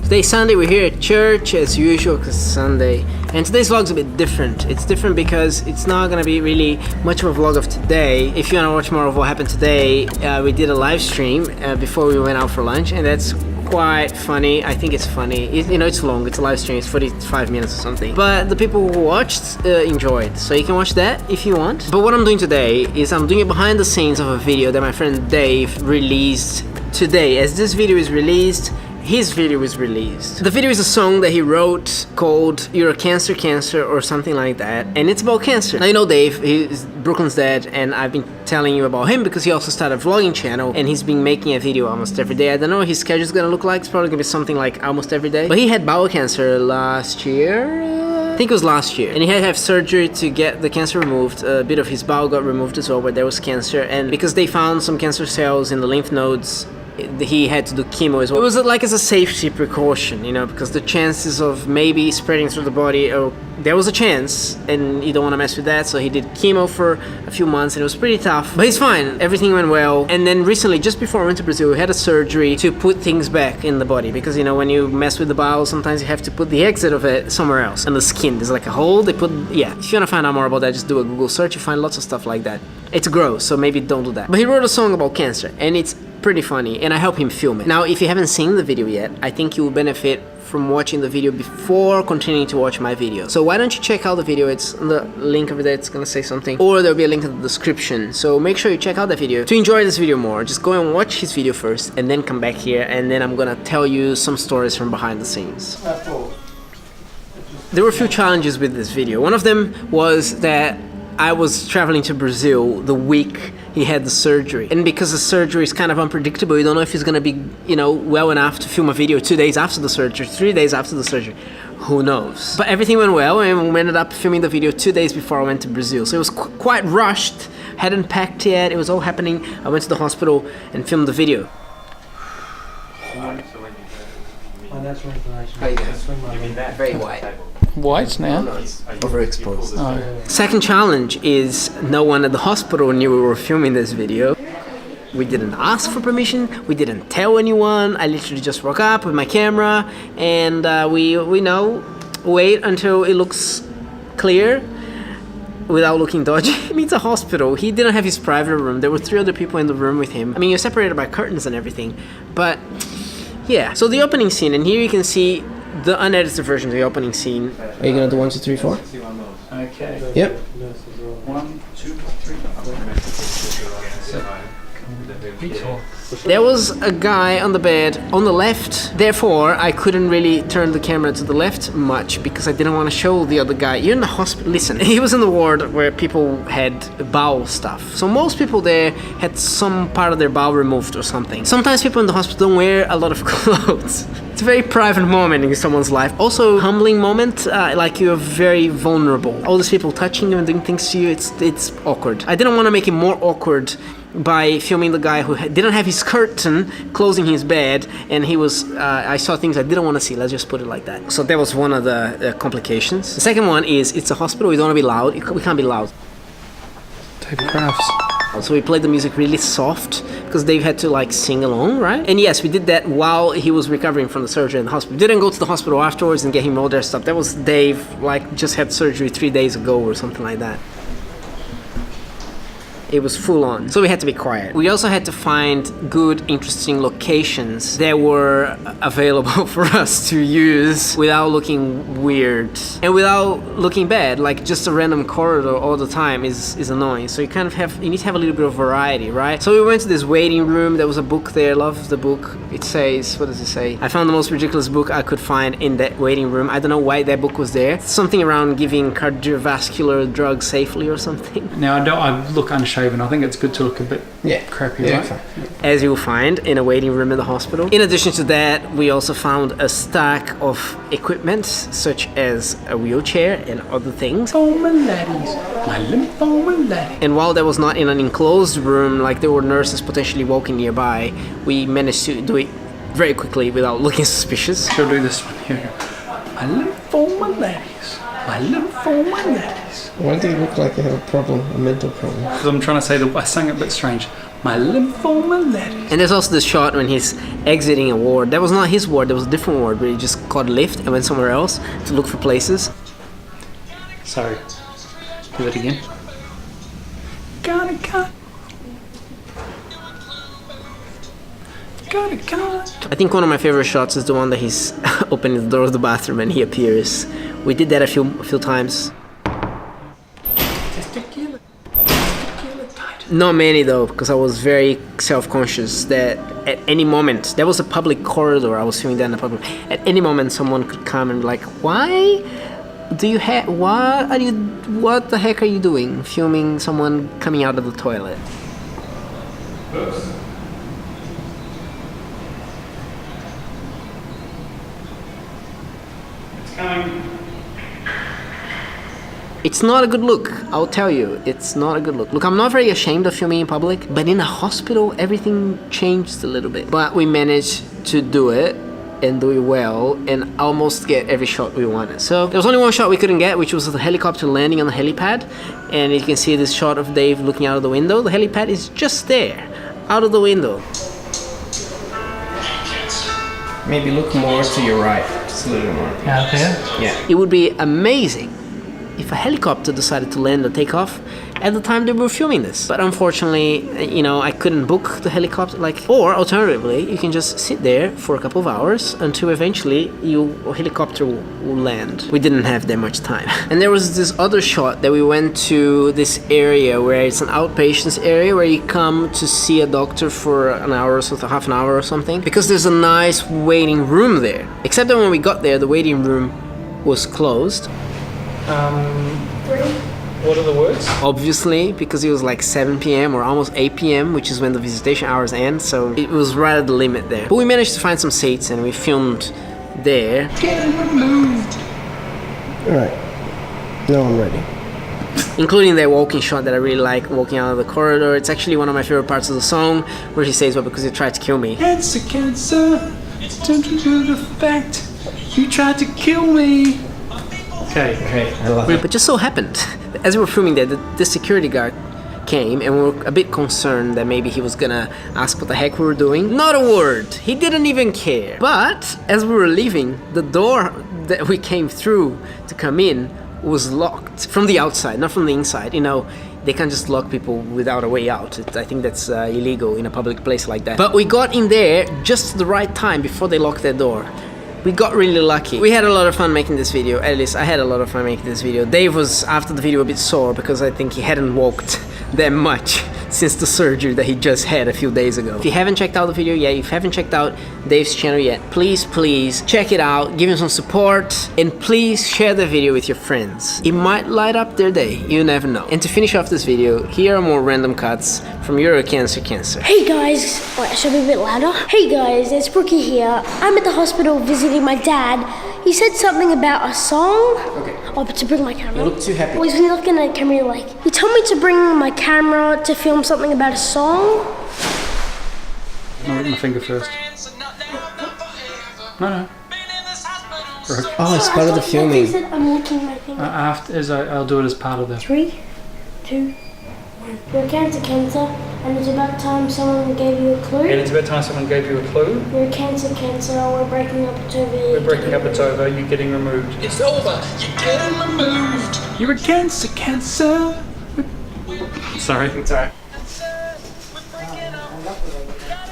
Today's Sunday, we're here at church as usual because it's Sunday, and today's vlog's a bit different. It's different because it's not gonna be really much of a vlog of today. If you wanna watch more of what happened today, we did a live stream before we went out for lunch, and that's quite funny. I think it's funny. You know, it's long, it's a live stream, it's 45 minutes or something. But the people who watched enjoyed, so you can watch that if you want. But what I'm doing today is I'm doing it behind the scenes of a video that my friend Dave released today. As this video is released, his video is released. The video is a song that he wrote called You're a Cancer Cancer or something like that, and it's about cancer. Now you know Dave, he's Brooklyn's dad, and I've been telling you about him because he also started a vlogging channel and he's been making a video almost every day. I don't know what his schedule is gonna look like. It's probably gonna be something like almost every day. But he had bowel cancer last year. I think it was last year, and he had to have surgery to get the cancer removed. A bit of his bowel got removed as well, where there was cancer, and because they found some cancer cells in the lymph nodes, he had to do chemo as well. It was like as a safety precaution, you know, because the chances of maybe spreading through the body, there was a chance, and you don't want to mess with that. So he did chemo for a few months, and it was pretty tough, but he's fine. Everything went well. And then recently, just before I went to Brazil, we had a surgery to put things back in the body, because you know, when you mess with the bowel, sometimes you have to put the exit of it somewhere else. And the skin, there's like a hole they put. Yeah, if you want to find out more about that, just do a Google search. You find lots of stuff like that. It's gross, so maybe don't do that. But he wrote a song about cancer, and it's pretty funny, and I help him film it. Now, if you haven't seen the video yet, I think you will benefit from watching the video before continuing to watch my video. So why don't you check out the video? It's on the link over there, it's gonna say something, or there'll be a link in the description. So make sure you check out the video. To enjoy this video more, just go and watch his video first, and then come back here, and then I'm gonna tell you some stories from behind the scenes. There were a few challenges with this video. One of them was that I was traveling to Brazil the week he had the surgery, and because the surgery is kind of unpredictable, you don't know if he's gonna be, you know, well enough to film a video 2 days after the surgery, 3 days after the surgery, who knows. But everything went well, and we ended up filming the video 2 days before I went to Brazil, so it was quite rushed, hadn't packed yet, it was all happening. I went to the hospital and filmed the video. Very white. White now? No, it's overexposed. Oh. Second challenge is no one at the hospital knew we were filming this video. We didn't ask for permission, we didn't tell anyone. I literally just woke up with my camera, and we know, wait until it looks clear without looking dodgy. I mean, it's a hospital. He didn't have his private room. There were 3 other people in the room with him. I mean, you're separated by curtains and everything, but yeah. So the opening scene, and here you can see the unedited version of the opening scene. Are you gonna do 1, 2, 3, 4? Okay. Yep. 1, 2, 3. There was a guy on the bed on the left, therefore I couldn't really turn the camera to the left much because I didn't want to show the other guy. You're in the hospital. Listen, he was in the ward where people had bowel stuff. So most people there had some part of their bowel removed or something. Sometimes people in the hospital don't wear a lot of clothes. It's a very private moment in someone's life. Also, humbling moment, like you're very vulnerable. All these people touching you and doing things to you, it's awkward. I didn't want to make it more awkward by filming the guy who didn't have his curtain closing his bed, and he was, I saw things I didn't want to see, let's just put it like that. So that was one of the complications. The second one is, it's a hospital, we don't want to be loud, we can't be loud. Type of crafts. So we played the music really soft, because Dave had to like sing along, right? And yes, we did that while he was recovering from the surgery in the hospital. We didn't go to the hospital afterwards and get him all their stuff. That was Dave, like, just had surgery 3 days ago or something like that. It was full on, so we had to be quiet. We also had to find good, interesting locations that were available for us to use without looking weird and without looking bad. Like just a random corridor all the time is annoying. So you kind of you need to have a little bit of variety, right? So we went to this waiting room. There was a book there. Love the book. It says, what does it say? I found the most ridiculous book I could find in that waiting room. I don't know why that book was there. Something around giving cardiovascular drugs safely or something. Now I look unshaven. I think it's good to look a bit crappy, right? As you'll find in a waiting room in the hospital. In addition to that, we also found a stack of equipment such as a wheelchair and other things. And while that was not in an enclosed room, like there were nurses potentially walking nearby, we managed to do it very quickly without looking suspicious. She'll do this one here. My lymphoma laddies. My lymphoma laddies. Why do you look like you have a problem, a mental problem? Because I'm trying to say that I sang it a bit strange. My lymphoma laddies. And there's also this shot when he's exiting a ward. That was not his ward, that was a different ward where he just caught a lift and went somewhere else to look for places. Sorry. Do that again. Got it, got it. Got it, got it. I think one of my favorite shots is the one that he's opening the door of the bathroom and he appears. We did that a few times. Not many though, because I was very self-conscious that at any moment, there was a public corridor, I was filming that in the public, at any moment someone could come and be like, why do you have, what the heck are you doing filming someone coming out of the toilet? Oops. It's coming. It's not a good look, I'll tell you, it's not a good look. Look, I'm not very ashamed of filming in public, but in a hospital, everything changed a little bit. But we managed to do it, and do it well, and almost get every shot we wanted. So, there was only one shot we couldn't get, which was the helicopter landing on the helipad. And you can see this shot of Dave looking out of the window. The helipad is just there, out of the window. Maybe look more to your right, just a little more. Out there? Yeah. It would be amazing if a helicopter decided to land or take off at the time they were filming this. But unfortunately, you know, I couldn't book the helicopter, or alternatively, you can just sit there for a couple of hours until eventually your helicopter will land. We didn't have that much time. And there was this other shot that we went to this area where it's an outpatients area where you come to see a doctor for an hour or so, half an hour or something, because there's a nice waiting room there. Except that when we got there, the waiting room was closed. What are the words? Obviously, because it was like 7 p.m. or almost 8 p.m., which is when the visitation hours end, so it was right at the limit there. But we managed to find some seats and we filmed there. Getting removed. Alright, now I'm ready. Including that walking shot that I really like, walking out of the corridor. It's actually one of my favorite parts of the song, where she says, well, because you tried to kill me. Cancer, cancer, due to the fact you tried to kill me. Okay, I love it. But just so happened, as we were filming there, the security guard came and we were a bit concerned that maybe he was gonna ask what the heck we were doing. Not a word! He didn't even care. But as we were leaving, the door that we came through to come in was locked from the outside, not from the inside. You know, they can't just lock people without a way out. I think that's illegal in a public place like that. But we got in there just at the right time before they locked their door. We got really lucky. We had a lot of fun making this video. At least I had a lot of fun making this video. Dave was, after the video, a bit sore because I think he hadn't walked that much since the surgery that he just had a few days ago. If you haven't checked out the video yet, if you haven't checked out Dave's channel yet, please check it out, give him some support, and please share the video with your friends. It might light up their day, you never know. And to finish off this video, here are more random cuts from your cancer. Hey guys, wait, I should be a bit louder. Hey guys, it's Brookie here. I'm at the hospital visiting my dad. He said something about a song. Okay. Oh, but to bring my camera. You look too happy. Well, he's been looking at the camera like, he told me to bring my camera to film something about a song. I'll lick my finger first. No. Oh, it's part of the filming. He said I'm licking my finger. I'll do it as part of the... 3, 2, 1. You're cancer, and it's about time someone gave you a clue. And it's about time someone gave you a clue. You're cancer, we're breaking up, it's over. We're breaking up, it's over, you're getting removed. It's over, you're getting removed. You're a cancer. Sorry. It's alright.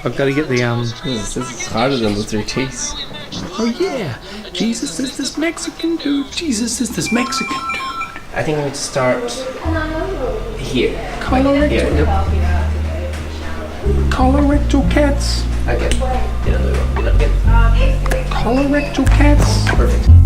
I've got to get the This is harder than the 3 T's. Oh yeah, Jesus is this Mexican dude. Jesus is this Mexican dude. I think we need to start here. Colorectal cats. Okay. Colorectal cats. Perfect.